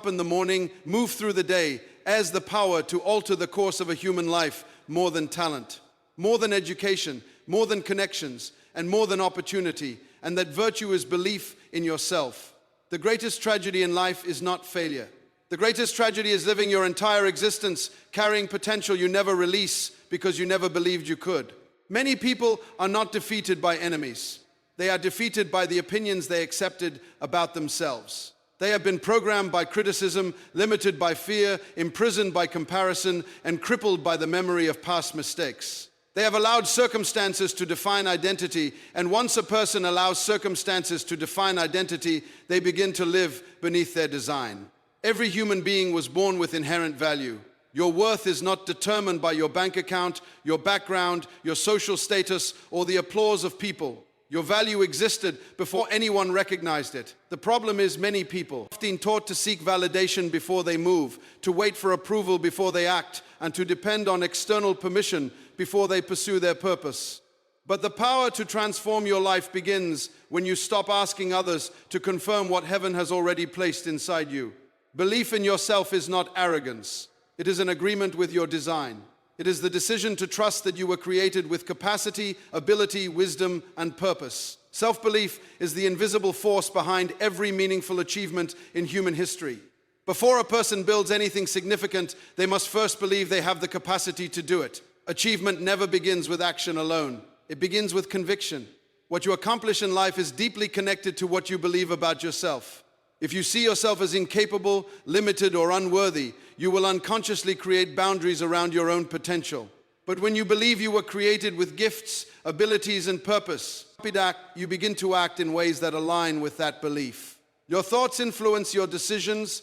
Up in the morning, move through the day, has the power to alter the course of a human life more than talent, more than education, more than connections, and more than opportunity, and that virtue is belief in yourself. The greatest tragedy in life is not failure. The greatest tragedy is living your entire existence carrying potential you never release because you never believed you could. Many people are not defeated by enemies. They are defeated by the opinions they accepted about themselves. They have been programmed by criticism, limited by fear, imprisoned by comparison, and crippled by the memory of past mistakes. They have allowed circumstances to define identity, and once a person allows circumstances to define identity, they begin to live beneath their design. Every human being was born with inherent value. Your worth is not determined by your bank account, your background, your social status, or the applause of people. Your value existed before anyone recognized it. The problem is many people, often taught to seek validation before they move, to wait for approval before they act, and to depend on external permission before they pursue their purpose. But the power to transform your life begins when you stop asking others to confirm what heaven has already placed inside you. Belief in yourself is not arrogance. It is an agreement with your design. It is the decision to trust that you were created with capacity, ability, wisdom, and purpose. Self-belief is the invisible force behind every meaningful achievement in human history. Before a person builds anything significant, they must first believe they have the capacity to do it. Achievement never begins with action alone. It begins with conviction. What you accomplish in life is deeply connected to what you believe about yourself. If you see yourself as incapable, limited, or unworthy, you will unconsciously create boundaries around your own potential. But when you believe you were created with gifts, abilities, and purpose, you begin to act in ways that align with that belief. Your thoughts influence your decisions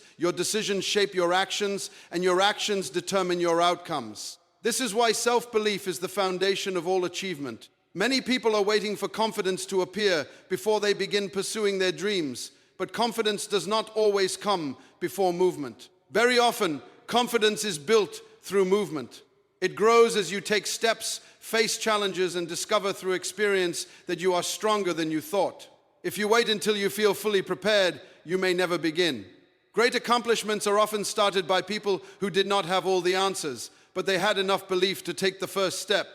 shape your actions, and your actions determine your outcomes. This is why self-belief is the foundation of all achievement. Many people are waiting for confidence to appear before they begin pursuing their dreams. But confidence does not always come before movement. Very often, confidence is built through movement. It grows as you take steps, face challenges, and discover through experience that you are stronger than you thought. If you wait until you feel fully prepared, you may never begin. Great accomplishments are often started by people who did not have all the answers, but they had enough belief to take the first step.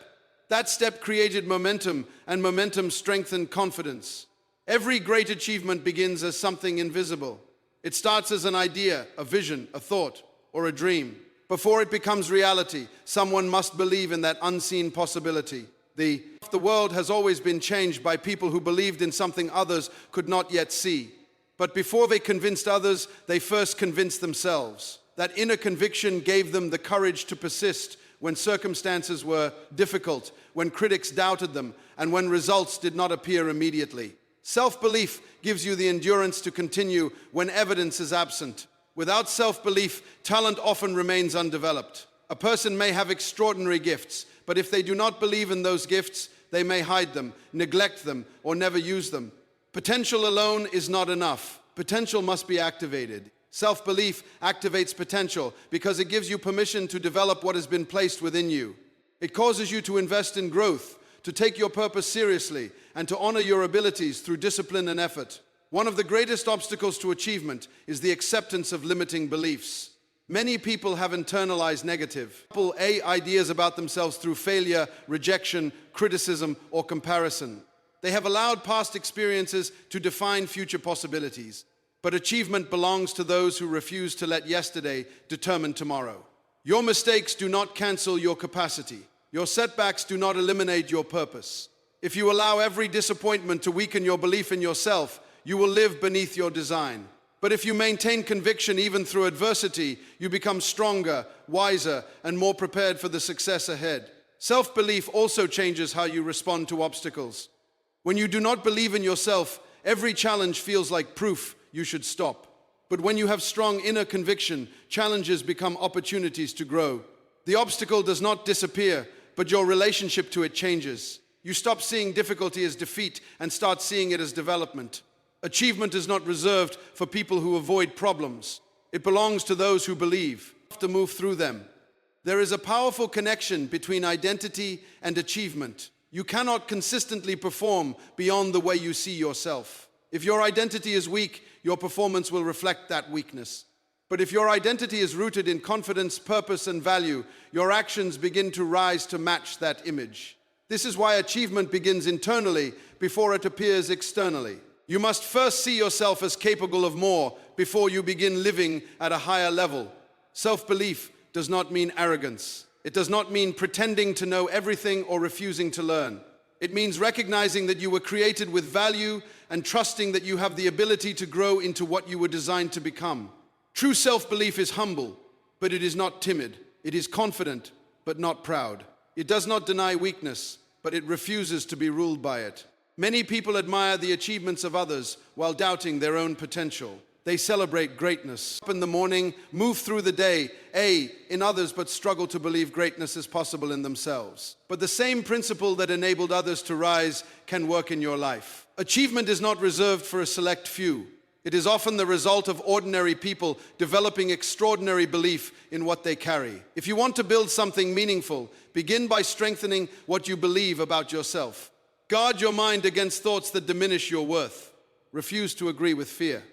That step created momentum, and momentum strengthened confidence. Every great achievement begins as something invisible. It starts as an idea, a vision, a thought, or a dream. Before it becomes reality, someone must believe in that unseen possibility. The world has always been changed by people who believed in something others could not yet see. But before they convinced others, they first convinced themselves. That inner conviction gave them the courage to persist when circumstances were difficult, when critics doubted them, and when results did not appear immediately. Self-belief gives you the endurance to continue when evidence is absent. Without self-belief, talent often remains undeveloped. A person may have extraordinary gifts, but if they do not believe in those gifts, they may hide them, neglect them, or never use them. Potential alone is not enough. Potential must be activated. Self-belief activates potential because it gives you permission to develop what has been placed within you. It causes you to invest in growth, to take your purpose seriously, and to honor your abilities through discipline and effort. One of the greatest obstacles to achievement is the acceptance of limiting beliefs. Many people have internalized negative ideas about themselves through failure, rejection, criticism, or comparison. They have allowed past experiences to define future possibilities. But achievement belongs to those who refuse to let yesterday determine tomorrow. Your mistakes do not cancel your capacity. Your setbacks do not eliminate your purpose. If you allow every disappointment to weaken your belief in yourself, you will live beneath your design. But if you maintain conviction even through adversity, you become stronger, wiser, and more prepared for the success ahead. Self-belief also changes how you respond to obstacles. When you do not believe in yourself, every challenge feels like proof you should stop. But when you have strong inner conviction, challenges become opportunities to grow. The obstacle does not disappear, but your relationship to it changes. You stop seeing difficulty as defeat and start seeing it as development. Achievement is not reserved for people who avoid problems. It belongs to those who believe, to move through them. There is a powerful connection between identity and achievement. You cannot consistently perform beyond the way you see yourself. If your identity is weak, your performance will reflect that weakness. But if your identity is rooted in confidence, purpose, and value, your actions begin to rise to match that image. This is why achievement begins internally before it appears externally. You must first see yourself as capable of more before you begin living at a higher level. Self-belief does not mean arrogance. It does not mean pretending to know everything or refusing to learn. It means recognizing that you were created with value and trusting that you have the ability to grow into what you were designed to become. True self-belief is humble, but it is not timid. It is confident, but not proud. It does not deny weakness, but it refuses to be ruled by it. Many people admire the achievements of others while doubting their own potential. They celebrate greatness. Up in the morning, move through the day, in others, but struggle to believe greatness is possible in themselves. But the same principle that enabled others to rise can work in your life. Achievement is not reserved for a select few. It is often the result of ordinary people developing extraordinary belief in what they carry. If you want to build something meaningful, begin by strengthening what you believe about yourself. Guard your mind against thoughts that diminish your worth. Refuse to agree with fear.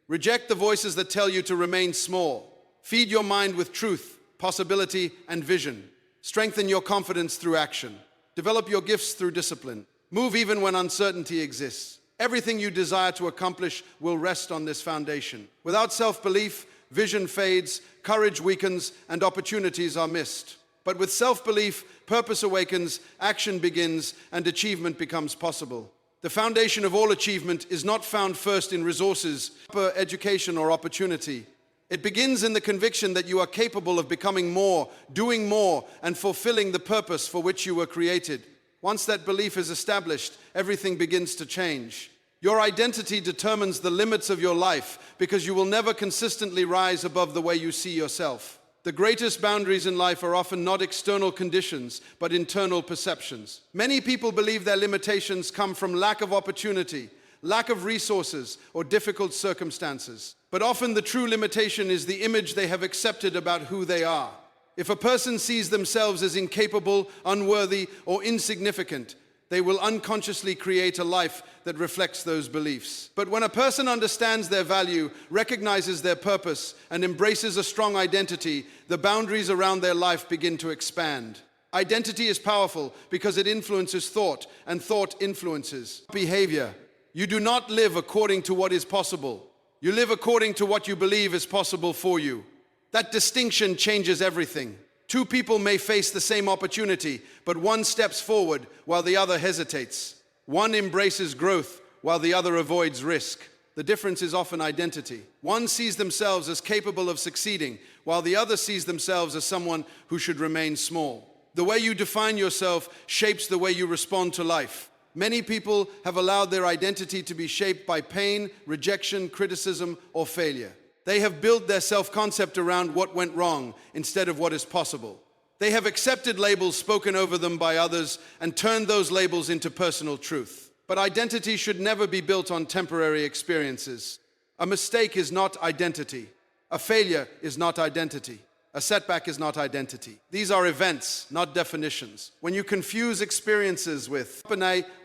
Reject the voices that tell you to remain small. Feed your mind with truth, possibility, and vision. Strengthen your confidence through action. Develop your gifts through discipline. Move even when uncertainty exists. Everything you desire to accomplish will rest on this foundation. Without self-belief, vision fades, courage weakens, and opportunities are missed. But with self-belief, purpose awakens, action begins, and achievement becomes possible. The foundation of all achievement is not found first in resources, education, or opportunity. It begins in the conviction that you are capable of becoming more, doing more, and fulfilling the purpose for which you were created. Once that belief is established, everything begins to change. Your identity determines the limits of your life because you will never consistently rise above the way you see yourself. The greatest boundaries in life are often not external conditions, but internal perceptions. Many people believe their limitations come from lack of opportunity, lack of resources, or difficult circumstances. But often the true limitation is the image they have accepted about who they are. If a person sees themselves as incapable, unworthy, or insignificant, they will unconsciously create a life that reflects those beliefs. But when a person understands their value, recognizes their purpose, and embraces a strong identity, the boundaries around their life begin to expand. Identity is powerful because it influences thought, and thought influences behavior. You do not live according to what is possible. You live according to what you believe is possible for you. That distinction changes everything. Two people may face the same opportunity, but one steps forward while the other hesitates. One embraces growth while the other avoids risk. The difference is often identity. One sees themselves as capable of succeeding, while the other sees themselves as someone who should remain small. The way you define yourself shapes the way you respond to life. Many people have allowed their identity to be shaped by pain, rejection, criticism, or failure. They have built their self-concept around what went wrong instead of what is possible. They have accepted labels spoken over them by others and turned those labels into personal truth. But identity should never be built on temporary experiences. A mistake is not identity. A failure is not identity. A setback is not identity. These are events, not definitions. When you confuse experiences with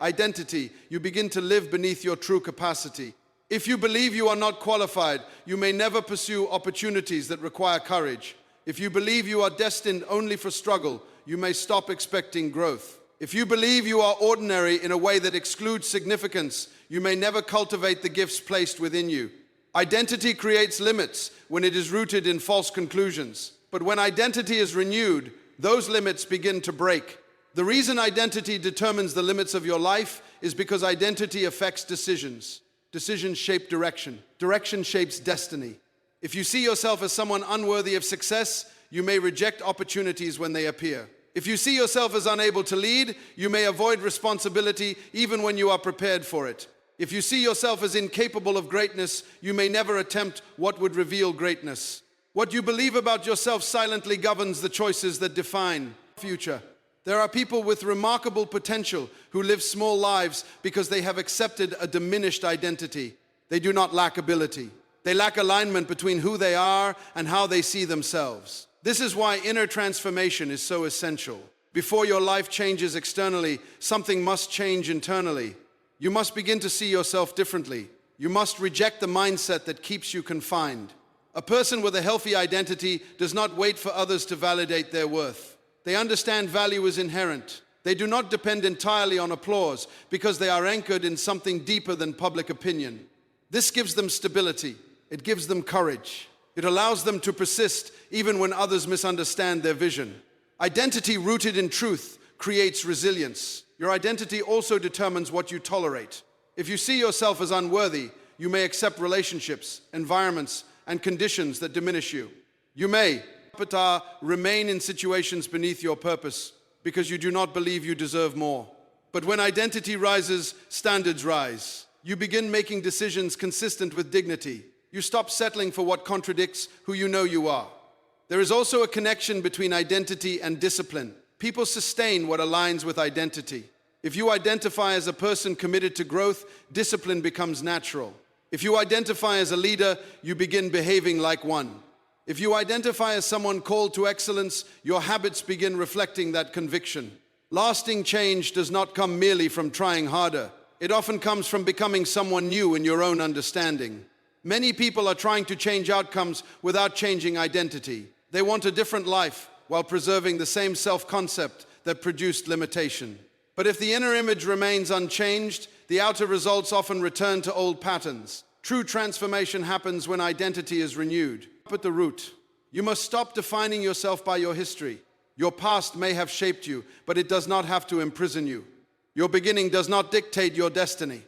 identity, you begin to live beneath your true capacity. If you believe you are not qualified, you may never pursue opportunities that require courage. If you believe you are destined only for struggle, you may stop expecting growth. If you believe you are ordinary in a way that excludes significance, you may never cultivate the gifts placed within you. Identity creates limits when it is rooted in false conclusions. But when identity is renewed, those limits begin to break. The reason identity determines the limits of your life is because identity affects decisions. Decisions shape direction. Direction shapes destiny. If you see yourself as someone unworthy of success, you may reject opportunities when they appear. If you see yourself as unable to lead, you may avoid responsibility even when you are prepared for it. If you see yourself as incapable of greatness, you may never attempt what would reveal greatness. What you believe about yourself silently governs the choices that define the future. There are people with remarkable potential who live small lives because they have accepted a diminished identity. They do not lack ability. They lack alignment between who they are and how they see themselves. This is why inner transformation is so essential. Before your life changes externally, something must change internally. You must begin to see yourself differently. You must reject the mindset that keeps you confined. A person with a healthy identity does not wait for others to validate their worth. They understand value is inherent. They do not depend entirely on applause because they are anchored in something deeper than public opinion. This gives them stability. It gives them courage. It allows them to persist even when others misunderstand their vision. Identity rooted in truth creates resilience. Your identity also determines what you tolerate. If you see yourself as unworthy, you may accept relationships, environments, and conditions that diminish you. You may remain in situations beneath your purpose because you do not believe you deserve more. But when identity rises, standards rise. You begin making decisions consistent with dignity. You stop settling for what contradicts who you know you are. There is also a connection between identity and discipline. People sustain what aligns with identity. If you identify as a person committed to growth, discipline becomes natural. If you identify as a leader, you begin behaving like one. If you identify as someone called to excellence, your habits begin reflecting that conviction. Lasting change does not come merely from trying harder. It often comes from becoming someone new in your own understanding. Many people are trying to change outcomes without changing identity. They want a different life while preserving the same self-concept that produced limitation. But if the inner image remains unchanged, the outer results often return to old patterns. True transformation happens when identity is renewed. At the root, you must stop defining yourself by your history. Your past may have shaped you, but it does not have to imprison you. Your beginning does not dictate your destiny.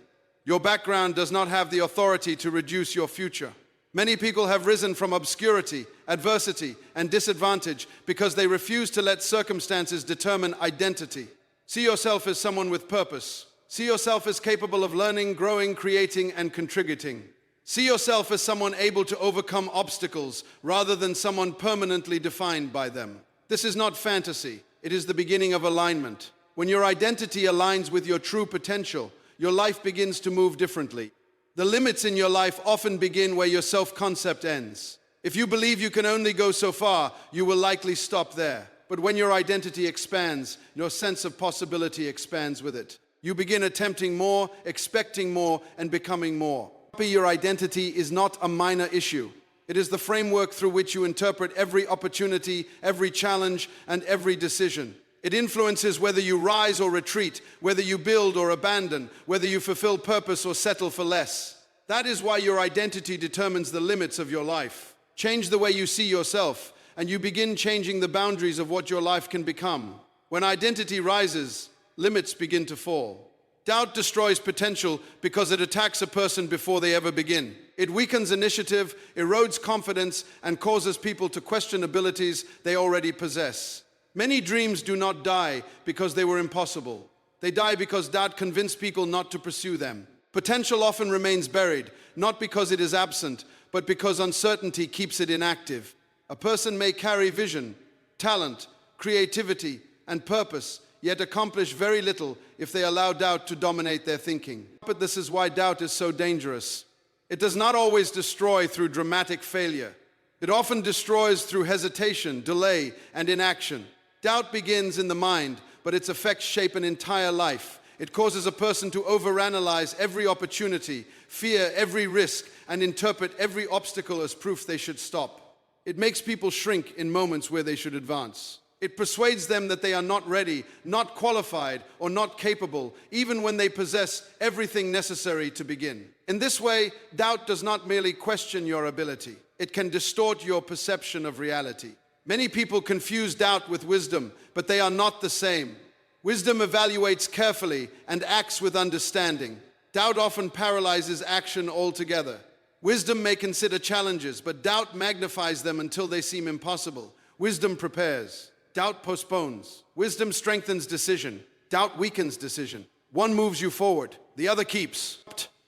Your background does not have the authority to reduce your future. Many people have risen from obscurity, adversity, and disadvantage because they refuse to let circumstances determine identity. See yourself as someone with purpose. See yourself as capable of learning, growing, creating, and contributing. See yourself as someone able to overcome obstacles rather than someone permanently defined by them. This is not fantasy. It is the beginning of alignment. When your identity aligns with your true potential, your life begins to move differently. The limits in your life often begin where your self-concept ends. If you believe you can only go so far, you will likely stop there. But when your identity expands, your sense of possibility expands with it. You begin attempting more, expecting more, and becoming more. Your identity is not a minor issue. It is the framework through which you interpret every opportunity, every challenge, and every decision. It influences whether you rise or retreat, whether you build or abandon, whether you fulfill purpose or settle for less. That is why your identity determines the limits of your life. Change the way you see yourself, and you begin changing the boundaries of what your life can become. When identity rises, limits begin to fall. Doubt destroys potential because it attacks a person before they ever begin. It weakens initiative, erodes confidence, and causes people to question abilities they already possess. Many dreams do not die because they were impossible. They die because doubt convinced people not to pursue them. Potential often remains buried, not because it is absent, but because uncertainty keeps it inactive. A person may carry vision, talent, creativity, and purpose, yet accomplish very little if they allow doubt to dominate their thinking. But this is why doubt is so dangerous. It does not always destroy through dramatic failure. It often destroys through hesitation, delay, and inaction. Doubt begins in the mind, but its effects shape an entire life. It causes a person to overanalyze every opportunity, fear every risk, and interpret every obstacle as proof they should stop. It makes people shrink in moments where they should advance. It persuades them that they are not ready, not qualified, or not capable, even when they possess everything necessary to begin. In this way, doubt does not merely question your ability. It can distort your perception of reality. Many people confuse doubt with wisdom, but they are not the same. Wisdom evaluates carefully and acts with understanding. Doubt often paralyzes action altogether. Wisdom may consider challenges, but doubt magnifies them until they seem impossible. Wisdom prepares. Doubt postpones. Wisdom strengthens decision. Doubt weakens decision. One moves you forward, the other keeps.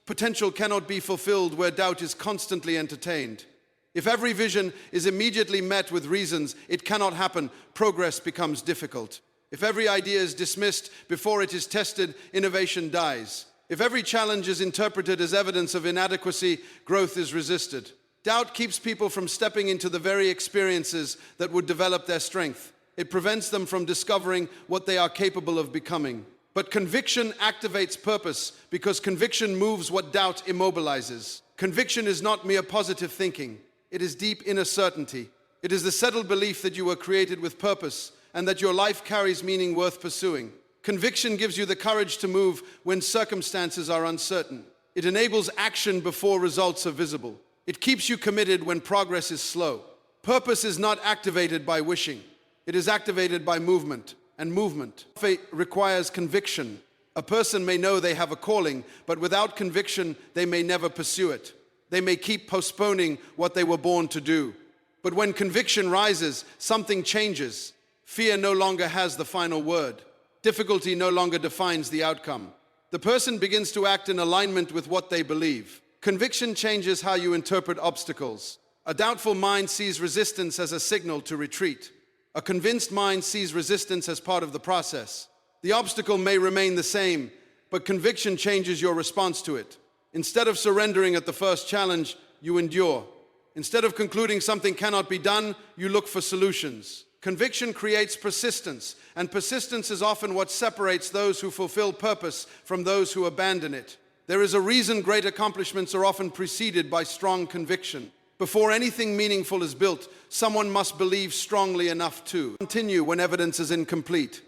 Potential cannot be fulfilled where doubt is constantly entertained. If every vision is immediately met with reasons it cannot happen, progress becomes difficult. If every idea is dismissed before it is tested, innovation dies. If every challenge is interpreted as evidence of inadequacy, growth is resisted. Doubt keeps people from stepping into the very experiences that would develop their strength. It prevents them from discovering what they are capable of becoming. But conviction activates purpose because conviction moves what doubt immobilizes. Conviction is not mere positive thinking. It is deep inner certainty. It is the settled belief that you were created with purpose and that your life carries meaning worth pursuing. Conviction gives you the courage to move when circumstances are uncertain. It enables action before results are visible. It keeps you committed when progress is slow. Purpose is not activated by wishing. It is activated by movement, and movement requires conviction. A person may know they have a calling, but without conviction, they may never pursue it. They may keep postponing what they were born to do. But when conviction rises, something changes. Fear no longer has the final word. Difficulty no longer defines the outcome. The person begins to act in alignment with what they believe. Conviction changes how you interpret obstacles. A doubtful mind sees resistance as a signal to retreat. A convinced mind sees resistance as part of the process. The obstacle may remain the same, but conviction changes your response to it. Instead of surrendering at the first challenge, you endure. Instead of concluding something cannot be done, you look for solutions. Conviction creates persistence, and persistence is often what separates those who fulfill purpose from those who abandon it. There is a reason great accomplishments are often preceded by strong conviction. Before anything meaningful is built, someone must believe strongly enough to continue when evidence is incomplete.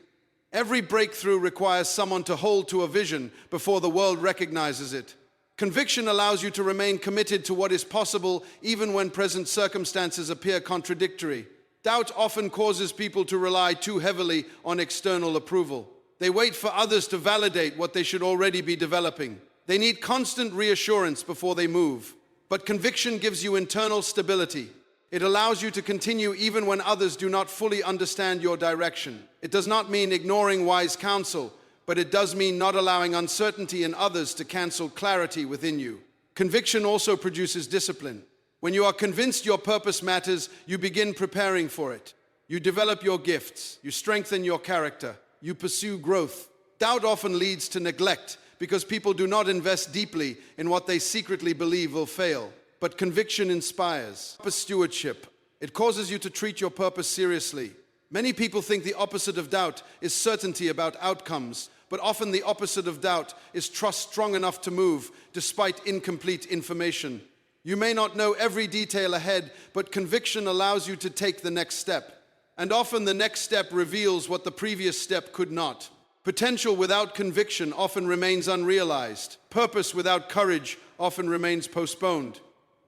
Every breakthrough requires someone to hold to a vision before the world recognizes it. Conviction allows you to remain committed to what is possible even when present circumstances appear contradictory. Doubt often causes people to rely too heavily on external approval. They wait for others to validate what they should already be developing. They need constant reassurance before they move. But conviction gives you internal stability. It allows you to continue even when others do not fully understand your direction. It does not mean ignoring wise counsel, but it does mean not allowing uncertainty in others to cancel clarity within you. Conviction also produces discipline. When you are convinced your purpose matters, you begin preparing for it. You develop your gifts, you strengthen your character, you pursue growth. Doubt often leads to neglect because people do not invest deeply in what they secretly believe will fail. But conviction inspires. Purpose stewardship. It causes you to treat your purpose seriously. Many people think the opposite of doubt is certainty about outcomes, but often the opposite of doubt is trust strong enough to move despite incomplete information. You may not know every detail ahead, but conviction allows you to take the next step. And often the next step reveals what the previous step could not. Potential without conviction often remains unrealized. Purpose without courage often remains postponed.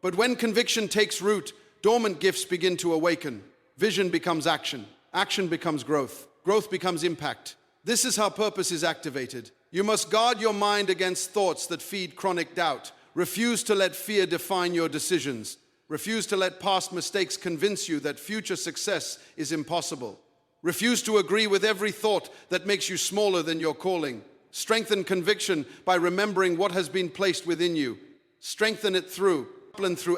But when conviction takes root, dormant gifts begin to awaken. Vision becomes action. Action becomes growth. Growth becomes impact. This is how purpose is activated. You must guard your mind against thoughts that feed chronic doubt. Refuse to let fear define your decisions. Refuse to let past mistakes convince you that future success is impossible. Refuse to agree with every thought that makes you smaller than your calling. Strengthen conviction by remembering what has been placed within you. Strengthen it through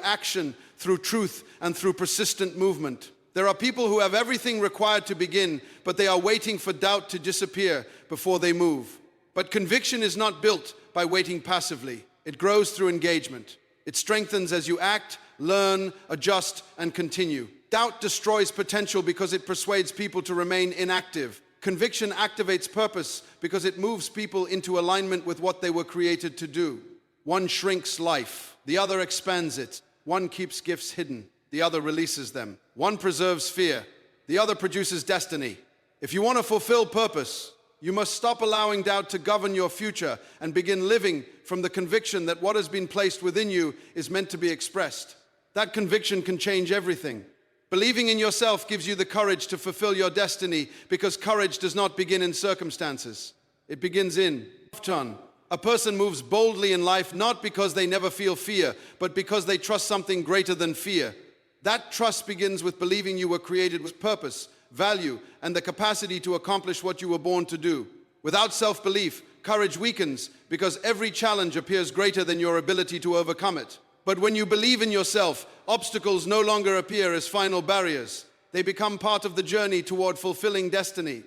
action, through truth, and through persistent movement. There are people who have everything required to begin, but they are waiting for doubt to disappear before they move. But conviction is not built by waiting passively. It grows through engagement. It strengthens as you act, learn, adjust, and continue. Doubt destroys potential because it persuades people to remain inactive. Conviction activates purpose because it moves people into alignment with what they were created to do. One shrinks life, the other expands it. One keeps gifts hidden, the other releases them. One preserves fear, the other produces destiny. If you want to fulfill purpose, you must stop allowing doubt to govern your future and begin living from the conviction that what has been placed within you is meant to be expressed. That conviction can change everything. Believing in yourself gives you the courage to fulfill your destiny because courage does not begin in circumstances. It begins in John. A person moves boldly in life not because they never feel fear, but because they trust something greater than fear. That trust begins with believing you were created with purpose, value, and the capacity to accomplish what you were born to do. Without self-belief, courage weakens because every challenge appears greater than your ability to overcome it. But when you believe in yourself, obstacles no longer appear as final barriers. They become part of the journey toward fulfilling destiny.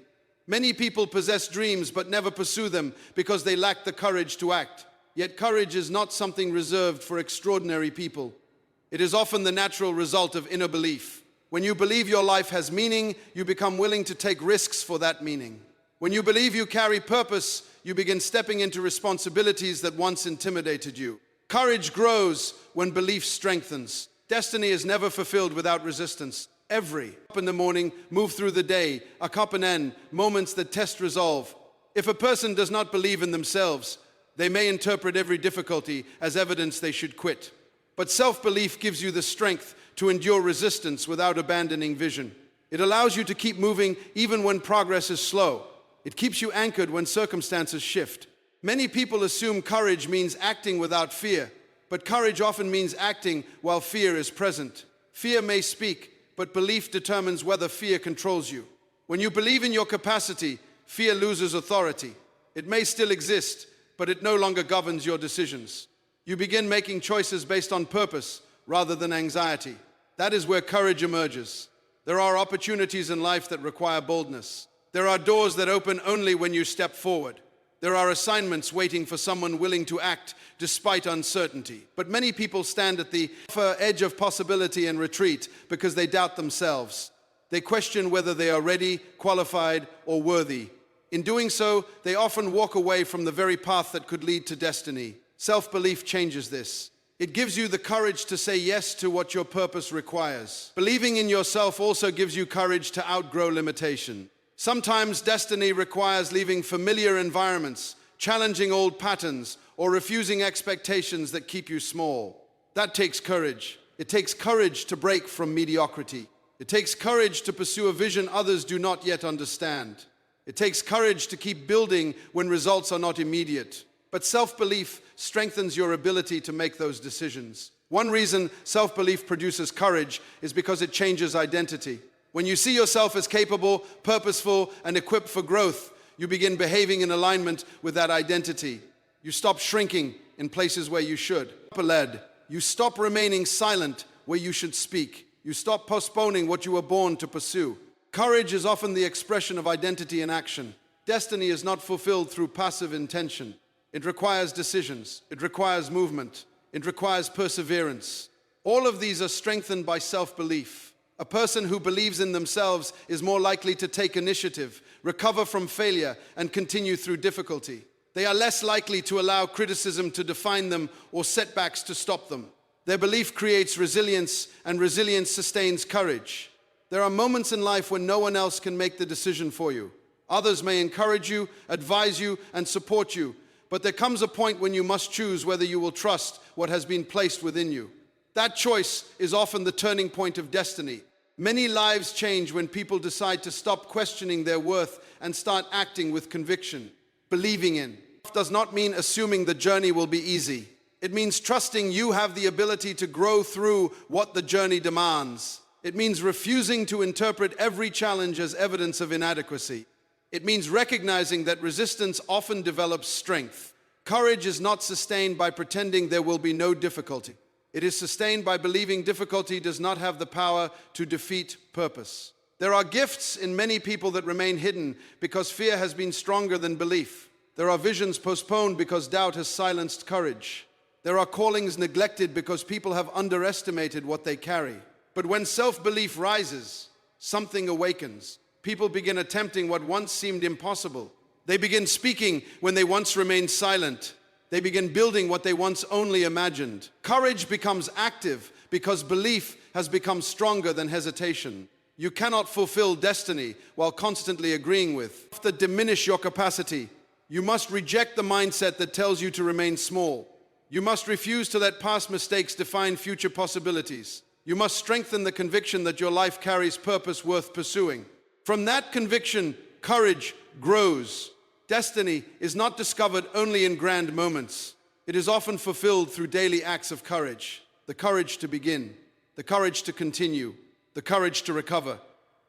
Many people possess dreams but never pursue them because they lack the courage to act. Yet courage is not something reserved for extraordinary people. It is often the natural result of inner belief. When you believe your life has meaning, you become willing to take risks for that meaning. When you believe you carry purpose, you begin stepping into responsibilities that once intimidated you. Courage grows when belief strengthens. Destiny is never fulfilled without resistance. Every up in the morning, move through the day, a cup and end, moments that test resolve. If a person does not believe in themselves, they may interpret every difficulty as evidence they should quit. But self-belief gives you the strength to endure resistance without abandoning vision. It allows you to keep moving even when progress is slow. It keeps you anchored when circumstances shift. Many people assume courage means acting without fear, but courage often means acting while fear is present. Fear may speak, but belief determines whether fear controls you. When you believe in your capacity, fear loses authority. It may still exist, but it no longer governs your decisions. You begin making choices based on purpose rather than anxiety. That is where courage emerges. There are opportunities in life that require boldness. There are doors that open only when you step forward. There are assignments waiting for someone willing to act despite uncertainty. But many people stand at the edge of possibility and retreat because they doubt themselves. They question whether they are ready, qualified, or worthy. In doing so, they often walk away from the very path that could lead to destiny. Self-belief changes this. It gives you the courage to say yes to what your purpose requires. Believing in yourself also gives you courage to outgrow limitation. Sometimes destiny requires leaving familiar environments, challenging old patterns, or refusing expectations that keep you small. That takes courage. It takes courage to break from mediocrity. It takes courage to pursue a vision others do not yet understand. It takes courage to keep building when results are not immediate. But self-belief strengthens your ability to make those decisions. One reason self-belief produces courage is because it changes identity. When you see yourself as capable, purposeful, and equipped for growth, you begin behaving in alignment with that identity. You stop shrinking in places where you should. You stop remaining silent where you should speak. You stop postponing what you were born to pursue. Courage is often the expression of identity in action. Destiny is not fulfilled through passive intention. It requires decisions. It requires movement. It requires perseverance. All of these are strengthened by self-belief. A person who believes in themselves is more likely to take initiative, recover from failure, and continue through difficulty. They are less likely to allow criticism to define them or setbacks to stop them. Their belief creates resilience, and resilience sustains courage. There are moments in life when no one else can make the decision for you. Others may encourage you, advise you, and support you, but there comes a point when you must choose whether you will trust what has been placed within you. That choice is often the turning point of destiny. Many lives change when people decide to stop questioning their worth and start acting with conviction. Believing in does not mean assuming the journey will be easy. It means trusting you have the ability to grow through what the journey demands. It means refusing to interpret every challenge as evidence of inadequacy. It means recognizing that resistance often develops strength. Courage is not sustained by pretending there will be no difficulty. It is sustained by believing difficulty does not have the power to defeat purpose. There are gifts in many people that remain hidden because fear has been stronger than belief. There are visions postponed because doubt has silenced courage. There are callings neglected because people have underestimated what they carry. But when self-belief rises, something awakens. People begin attempting what once seemed impossible. They begin speaking when they once remained silent. They begin building what they once only imagined. Courage becomes active because belief has become stronger than hesitation. You cannot fulfill destiny while constantly agreeing with. To diminish your capacity, you must reject the mindset that tells you to remain small. You must refuse to let past mistakes define future possibilities. You must strengthen the conviction that your life carries purpose worth pursuing. From that conviction, courage grows. Destiny is not discovered only in grand moments. It is often fulfilled through daily acts of courage. The courage to begin, the courage to continue, the courage to recover,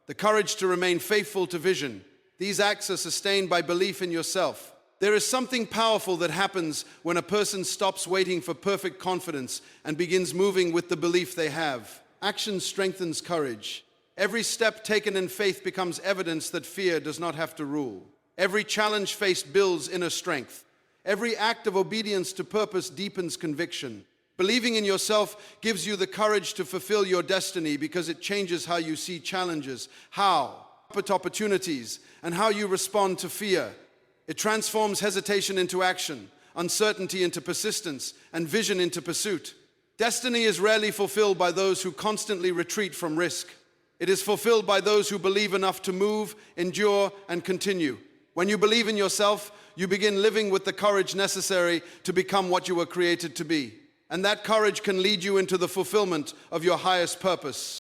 the courage to remain faithful to vision. These acts are sustained by belief in yourself. There is something powerful that happens when a person stops waiting for perfect confidence and begins moving with the belief they have. Action strengthens courage. Every step taken in faith becomes evidence that fear does not have to rule. Every challenge faced builds inner strength. Every act of obedience to purpose deepens conviction. Believing in yourself gives you the courage to fulfill your destiny because it changes how you see challenges, how opportunities, and how you respond to fear. It transforms hesitation into action, uncertainty into persistence, and vision into pursuit. Destiny is rarely fulfilled by those who constantly retreat from risk. It is fulfilled by those who believe enough to move, endure, and continue. When you believe in yourself, you begin living with the courage necessary to become what you were created to be. And that courage can lead you into the fulfillment of your highest purpose.